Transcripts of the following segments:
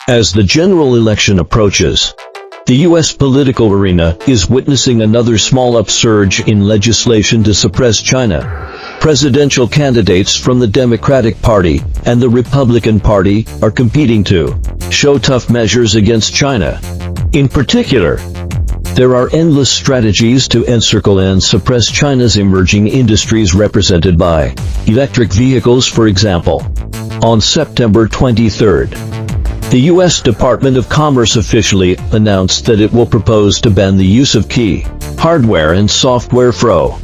As the general election approaches, the U.S. political arena is witnessing another small upsurge in legislation to suppress China. Presidential candidates from the Democratic Party and the Republican Party are competing to show tough measures against China. In particular, there are endless strategies to encircle and suppress China's emerging industries represented by electric vehicles, for example. On September 23rd, the U.S. Department of Commerce officially announced that it will propose to ban the use of key hardware and software from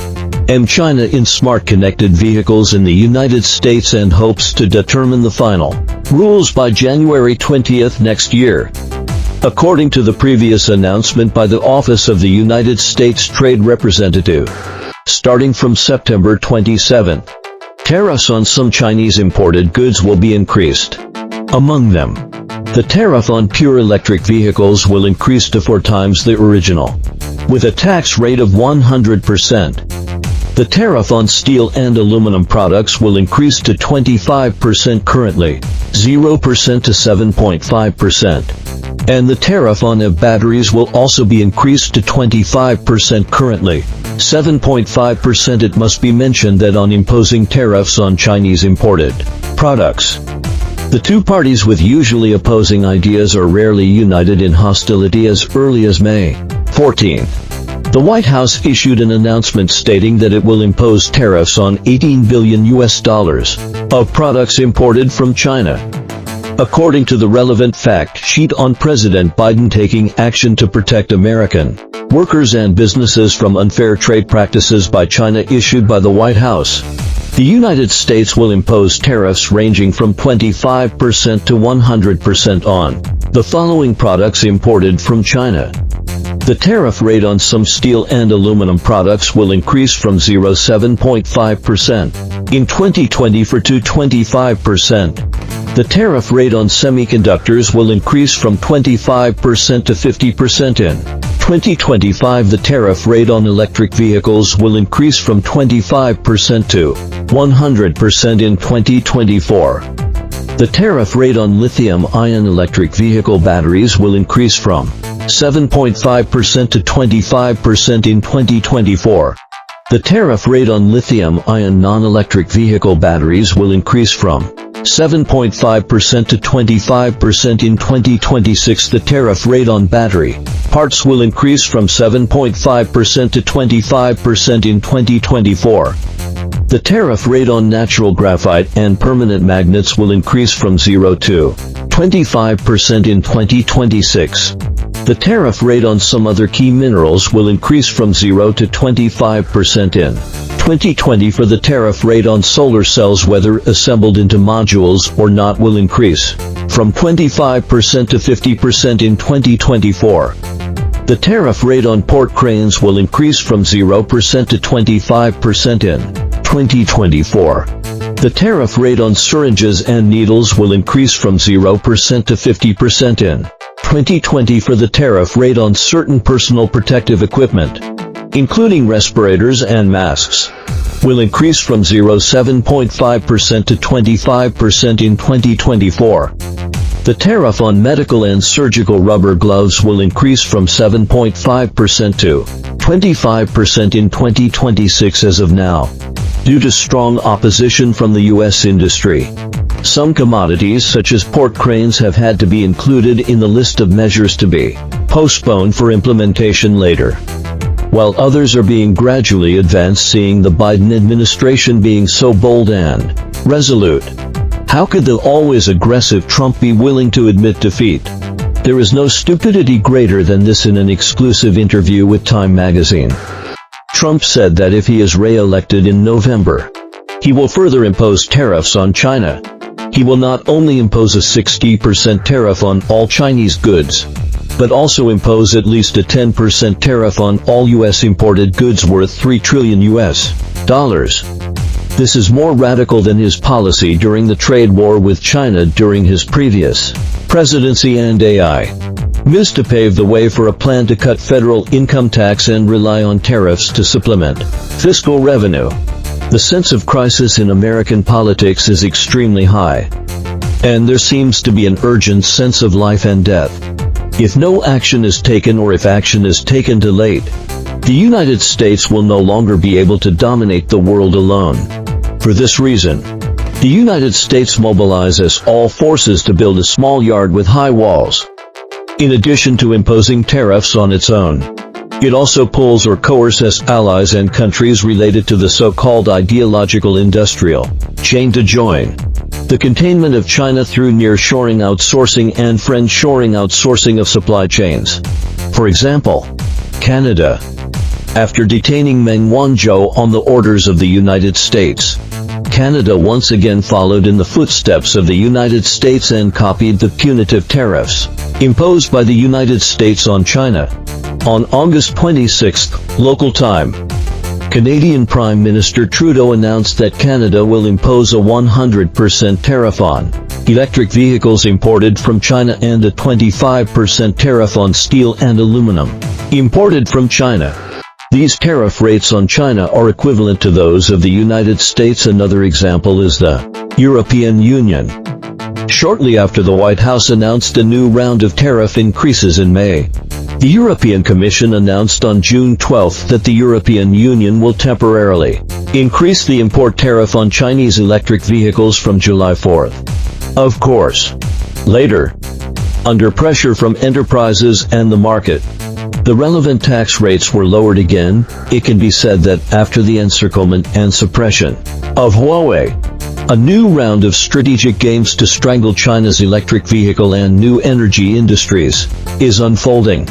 China in smart connected vehicles in the United States and hopes to determine the final rules by January 20th next year. According to the previous announcement by the Office of the United States Trade Representative, starting from September 27, tariffs on some Chinese imported goods will be increased. Among them, the tariff on pure electric vehicles will increase to 4 times the original, with a tax rate of 100%. The tariff on steel and aluminum products will increase to 25% currently, 0% to 7.5%. And the tariff on EV batteries will also be increased to 25% currently, 7.5%. It must be mentioned that on imposing tariffs on Chinese imported products, the two parties with usually opposing ideas are rarely united in hostility. As early as May 14, the White House issued an announcement stating that it will impose tariffs on $18 billion of products imported from China. According to the relevant fact sheet on President Biden taking action to protect American workers and businesses from unfair trade practices by China issued by the White House, the United States will impose tariffs ranging from 25% to 100% on the following products imported from China. The tariff rate on some steel and aluminum products will increase from 0.75% in 2020 to 25%. The tariff rate on semiconductors will increase from 25% to 50% in 2025. The tariff rate on electric vehicles will increase from 25% to 100% in 2024. The tariff rate on lithium-ion electric vehicle batteries will increase from 7.5% to 25% in 2024. The tariff rate on lithium-ion non-electric vehicle batteries will increase from 7.5% to 25% in 2026. The tariff rate on battery parts will increase from 7.5% to 25% in 2024. The tariff rate on natural graphite and permanent magnets will increase from 0 to 25% in 2026. The tariff rate on some other key minerals will increase from 0 to 25% in 2020. For the tariff rate on solar cells, whether assembled into modules or not, will increase from 25% to 50% in 2024. The tariff rate on port cranes will increase from 0% to 25% in 2024. The tariff rate on syringes and needles will increase from 0% to 50% in 2020. For the tariff rate on certain personal protective equipment, including respirators and masks, will increase from 7.5% to 25% in 2024. The tariff on medical and surgical rubber gloves will increase from 7.5% to 25% in 2026 as of now, due to strong opposition from the U.S. industry. Some commodities such as port cranes have had to be included in the list of measures to be postponed for implementation later, while others are being gradually advanced, seeing the Biden administration being so bold and resolute. How could the always aggressive Trump be willing to admit defeat? There is no stupidity greater than this. In an exclusive interview with Time magazine, Trump said that if he is re-elected in November, he will further impose tariffs on China. He will not only impose a 60% tariff on all Chinese goods, but also impose at least a 10% tariff on all U.S. imported goods worth $3 trillion. This is more radical than his policy during the trade war with China during his previous presidency, and AI missed to pave the way for a plan to cut federal income tax and rely on tariffs to supplement fiscal revenue. The sense of crisis in American politics is extremely high. and there seems to be an urgent sense of life and death. If no action is taken, or if action is taken too late, the United States will no longer be able to dominate the world alone. For this reason, the United States mobilizes all forces to build a small yard with high walls. In addition to imposing tariffs on its own, it also pulls or coerces allies and countries related to the so-called ideological industrial chain to join. The containment of China through nearshoring outsourcing and friendshoring outsourcing of supply chains. For example, Canada, after detaining Meng Wanzhou on the orders of the United States, Canada once again followed in the footsteps of the United States and copied the punitive tariffs imposed by the United States on China. On August 26, local time, Canadian Prime Minister Trudeau announced that Canada will impose a 100% tariff on electric vehicles imported from China and a 25% tariff on steel and aluminum imported from China. These tariff rates on China are equivalent to those of the United States. Another example is the European Union. Shortly after the White House announced a new round of tariff increases in May, the European Commission announced on June 12 that the European Union will temporarily increase the import tariff on Chinese electric vehicles from July 4. Of course, later, under pressure from enterprises and the market, the relevant tax rates were lowered again. It can be said that after the encirclement and suppression of Huawei, a new round of strategic games to strangle China's electric vehicle and new energy industries is unfolding.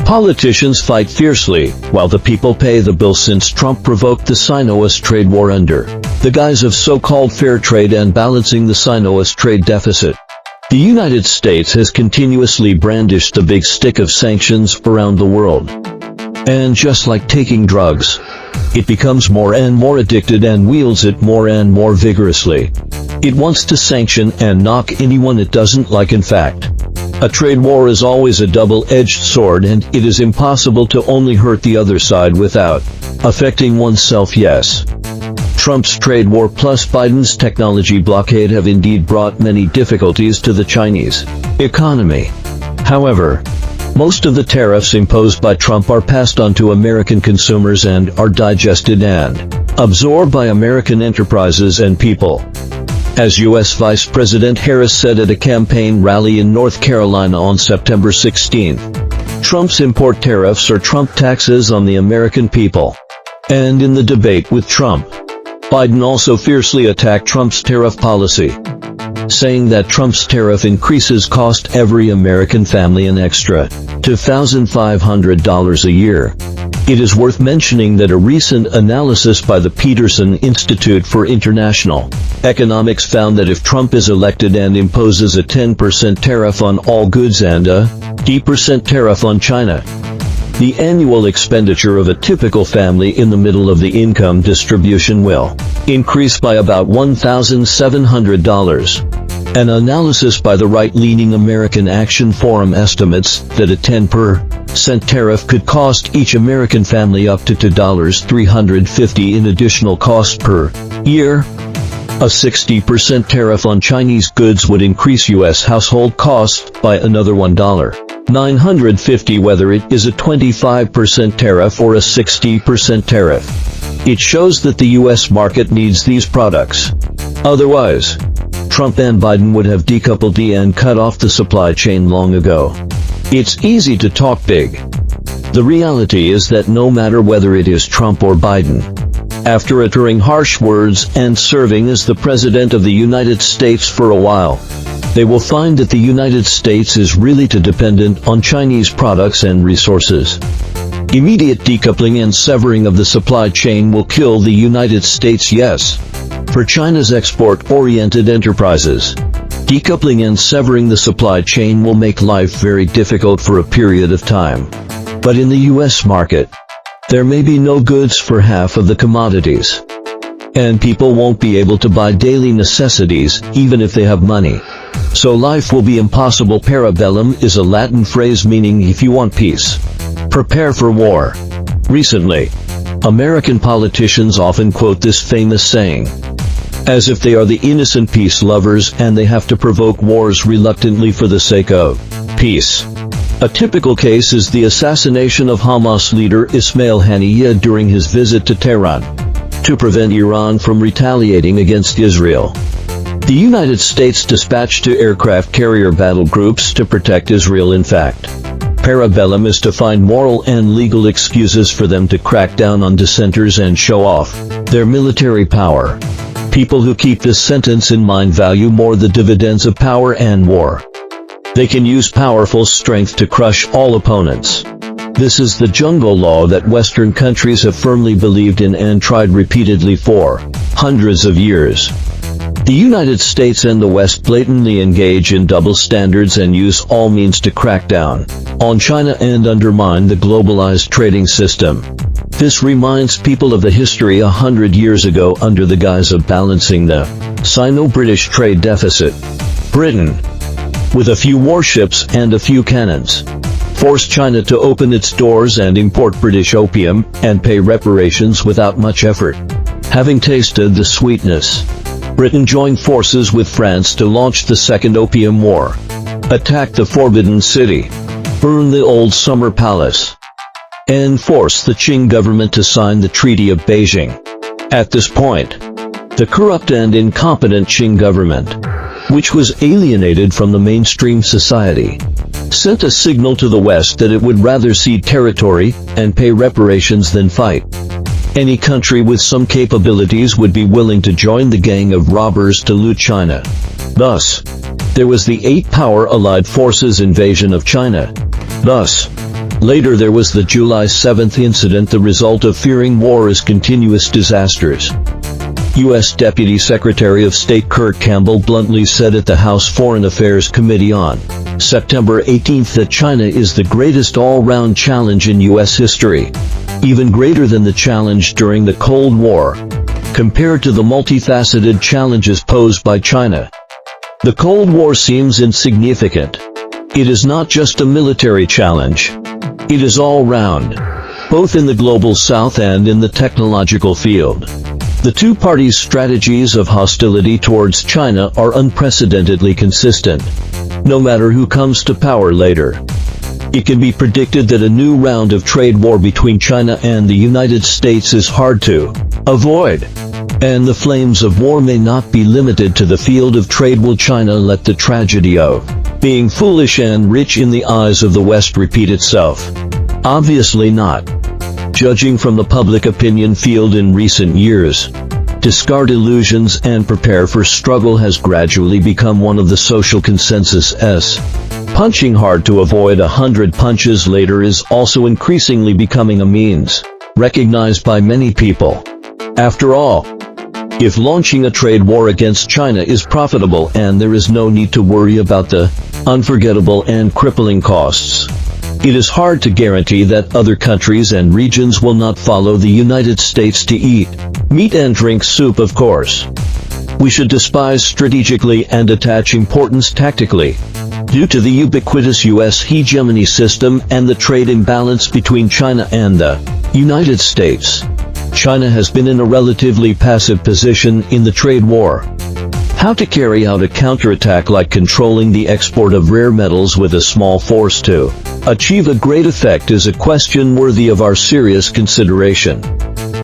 Politicians fight fiercely, while the people pay the bill since Trump provoked the Sino-US trade war under the guise of so-called fair trade and balancing the Sino-US trade deficit. The United States has continuously brandished the big stick of sanctions around the world. And just like taking drugs, it becomes more and more addicted and wields it more and more vigorously. It wants to sanction and knock anyone it doesn't like. In fact, a trade war is always a double-edged sword, and it is impossible to only hurt the other side without affecting oneself. Yes, Trump's trade war plus Biden's technology blockade have indeed brought many difficulties to the Chinese economy. However, most of the tariffs imposed by Trump are passed on to American consumers and are digested and absorbed by American enterprises and people. As U.S. Vice President Harris said at a campaign rally in North Carolina on September 16, Trump's import tariffs are Trump taxes on the American people. And in the debate with Trump, Biden also fiercely attacked Trump's tariff policy, saying that Trump's tariff increases cost every American family an extra $2,500 a year. It is worth mentioning that a recent analysis by the Peterson Institute for International Economics found that if Trump is elected and imposes a 10% tariff on all goods and a 10% tariff on China, the annual expenditure of a typical family in the middle of the income distribution will increase by about $1,700. An analysis by the right-leaning American Action Forum estimates that a 10% tariff could cost each American family up to $2,350 in additional cost per year. A 60% tariff on Chinese goods would increase U.S. household costs by another $1,950, whether it is a 25% tariff or a 60% tariff. It shows that the U.S. market needs these products. Otherwise, Trump and Biden would have decoupled and cut off the supply chain long ago. It's easy to talk big. The reality is that no matter whether it is Trump or Biden, after uttering harsh words and serving as the President of the United States for a while, they will find that the United States is really too dependent on Chinese products and resources. Immediate decoupling and severing of the supply chain will kill the United States. Yes, for China's export-oriented enterprises, decoupling and severing the supply chain will make life very difficult for a period of time. But in the U.S. market, there may be no goods for half of the commodities. And people won't be able to buy daily necessities, even if they have money. So life will be impossible. Parabellum is a Latin phrase meaning if you want peace, prepare for war. Recently, American politicians often quote this famous saying, as if they are the innocent peace lovers and they have to provoke wars reluctantly for the sake of peace. A typical case is the assassination of Hamas leader Ismail Haniyeh during his visit to Tehran, to prevent Iran from retaliating against Israel. The United States dispatched two aircraft carrier battle groups to protect Israel. In fact, parabellum is to find moral and legal excuses for them to crack down on dissenters and show off their military power. People who keep this sentence in mind value more the dividends of power and war. They can use powerful strength to crush all opponents. This is the jungle law that Western countries have firmly believed in and tried repeatedly for hundreds of years. The United States and the West blatantly engage in double standards and use all means to crack down on China and undermine the globalized trading system. This reminds people of the history 100 years ago under the guise of balancing the Sino-British trade deficit. Britain, with a few warships and a few cannons, forced China to open its doors and import British opium and pay reparations without much effort. Having tasted the sweetness, Britain joined forces with France to launch the Second Opium War, attack the Forbidden City, burn the old Summer Palace, and force the Qing government to sign the Treaty of Beijing. At this point, the corrupt and incompetent Qing government, which was alienated from the mainstream society, sent a signal to the West that it would rather cede territory and pay reparations than fight. Any country with some capabilities would be willing to join the gang of robbers to loot China. Thus, there was the eight-power Allied forces invasion of China. Thus, later there was the July 7th incident, the result of fearing war as continuous disasters. U.S. Deputy Secretary of State Kurt Campbell bluntly said at the House Foreign Affairs Committee on September 18 that China is the greatest all-round challenge in U.S. history, even greater than the challenge during the Cold War. Compared to the multifaceted challenges posed by China, the Cold War seems insignificant. It is not just a military challenge. It is all-round, both in the global south and in the technological field. The two parties' strategies of hostility towards China are unprecedentedly consistent, no matter who comes to power later. It can be predicted that a new round of trade war between China and the United States is hard to avoid, and the flames of war may not be limited to the field of trade. Will China let the tragedy of being foolish and rich in the eyes of the West repeat itself? Obviously not. Judging from the public opinion field in recent years, discard illusions and prepare for struggle has gradually become one of the social consensus. Punching hard to avoid 100 punches later is also increasingly becoming a means recognized by many people. After all, if launching a trade war against China is profitable and there is no need to worry about the unforgettable and crippling costs, it is hard to guarantee that other countries and regions will not follow the United States to eat meat and drink soup. Of course, we should despise strategically and attach importance tactically. Due to the ubiquitous U.S. hegemony system and the trade imbalance between China and the United States, China has been in a relatively passive position in the trade war. How to carry out a counterattack like controlling the export of rare metals with a small force to achieve a great effect is a question worthy of our serious consideration.